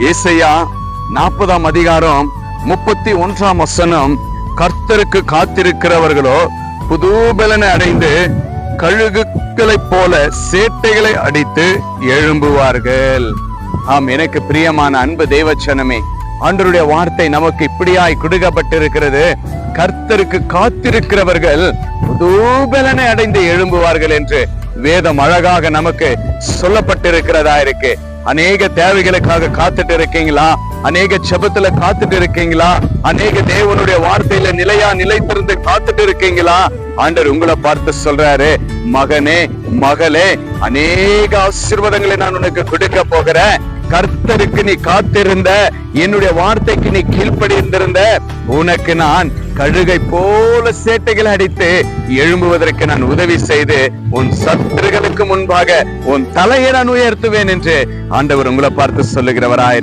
ஏசாயா 40ஆம் அதிகாரம் 31ஆம் வசனம், கர்த்தருக்கு காத்திருக்கிறவர்களோ புது பலனை அடைந்து கழுகுகளைப் போல சேட்டைகளை அடித்து எழும்புவார்கள். ஆம், எனக்கு பிரியமான அன்பு தேவச்சனமே, ஆண்டவருடைய வார்த்தை நமக்கு இப்படியாய் கொடுக்கப்பட்டிருக்கிறது. கர்த்தருக்கு காத்திருக்கிறவர்கள் புது பலனை அடைந்து எழும்புவார்கள் என்று வேதம் அழகாக நமக்கு சொல்லப்பட்டிருக்கிறதா இருக்கு. அநேக தேவைகளுக்காக காத்துட்டு இருக்கீங்களா? அநேக ஜெபத்துல காத்துட்டு இருக்கீங்களா? அநேக தேவனுடைய வார்த்தையில நிலைத்திருந்து காத்துட்டு இருக்கீங்களா? ஆண்டவர் உங்களை பார்த்து சொல்றாரு, மகனே மகளே, அநேக ஆசீர்வாதங்களை நான் உனக்கு கொடுக்க போகிறேன். கர்த்தருக்கு நீ காத்திருந்த, என்னுடைய வார்த்தைக்கு நீ கீழ்ப்படிந்திருந்த, உனக்கு நான் கழுகை போல சேட்டைகளை அடித்து எழும்புவதற்கு நான் உதவி செய்து உன் சத்துருகளுக்கு முன்பாக உன் தலையை நான் உயர்த்துவேன் என்று ஆண்டவர் உங்களை பார்த்து சொல்லுகிறவராய்